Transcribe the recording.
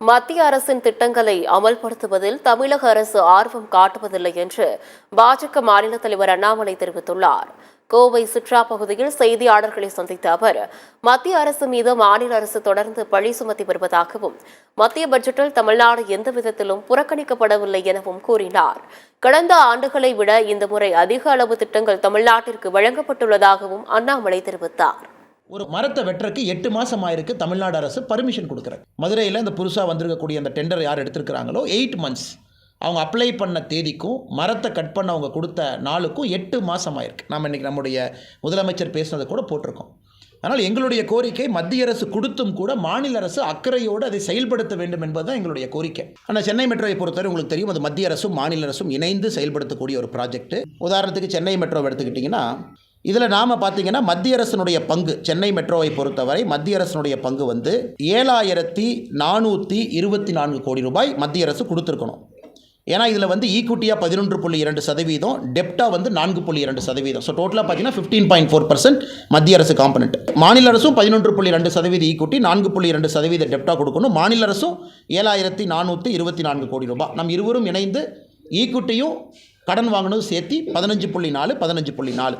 மத்திய அரசின் திட்டங்களை அமல்படுத்துவதில் தமிழக அரசு ஆர்வம் காட்டுவதில்லை என்று பாஜக மாநில தலைவர் அண்ணாமலை தெரிவித்துள்ளார். கோவை சிட்ரா பகுதியில் செய்தியாளர்களை சந்தித்த அவர், மத்திய அரசு மீது மாநில அரசு தொடர்ந்து பழி சுமத்தி வருவதாகவும், மத்திய பட்ஜெட்டில் தமிழ்நாடு எந்த விதத்திலும் புறக்கணிக்கப்படவில்லை எனவும் கூறினார். கடந்த ஆண்டுகளை விட இந்த முறை அதிக அளவு திட்டங்கள் தமிழ்நாட்டிற்கு வழங்கப்பட்டுள்ளதாகவும் அண்ணாமலை தெரிவித்தார். ஒரு மரத்தை வெட்டுறதுக்கு 8 மாதம் ஆயிருக்கு. தமிழ்நாடு அரசு பர்மிஷன் கொடுக்குறாங்க. மதுரையில் இந்த புதுசாக வந்திருக்கக்கூடிய அந்த டெண்டர் யார் எடுத்திருக்கிறாங்களோ 8 மந்த்ஸ் அவங்க அப்ளை பண்ண தேதிக்கும் மரத்தை கட் பண்ண அவங்க கொடுத்த நாளுக்கும் 8 மாதம் ஆயிருக்கு. நாம் இன்றைக்கி நம்முடைய முதலமைச்சர் பேசுனதை கூட போட்டிருக்கோம். அதனால் எங்களுடைய கோரிக்கை மத்திய அரசு கொடுத்தும் கூட மாநில அரசு அக்கறையோடு அதை செயல்படுத்த வேண்டும் என்பதுதான் எங்களுடைய கோரிக்கை. ஆனால் சென்னை மெட்ரோவை பொறுத்தவரை உங்களுக்கு தெரியும், அது மத்திய அரசும் மாநில அரசும் இணைந்து செயல்படுத்தக்கூடிய ஒரு ப்ராஜெக்ட். உதாரணத்துக்கு சென்னை மெட்ரோவை எடுத்துக்கிட்டிங்கன்னா, இதில் நாம் பார்த்தீங்கன்னா மத்திய அரசினுடைய பங்கு, சென்னை மெட்ரோவை பொறுத்தவரை மத்திய அரசினுடைய பங்கு 7,424 கோடி ரூபாய் மத்திய அரசு கொடுத்துருக்கணும். ஏன்னா இதில் ஈக்குட்டியாக 11.2%, டெப்டாக 4.2%. ஸோ டோட்டலாக பார்த்தீங்கன்னா 15.4% மத்திய அரசு காம்பனண்ட். மாநில அரசும் 11.2% ஈக்குட்டி, 4.2% டெப்டாக கொடுக்கணும். மாநில அரசும் 7,424 கோடி ரூபாய். நம் இருவரும் இணைந்து ஈக்குட்டியும் கடன் வாங்கினது சேர்த்து 15.4.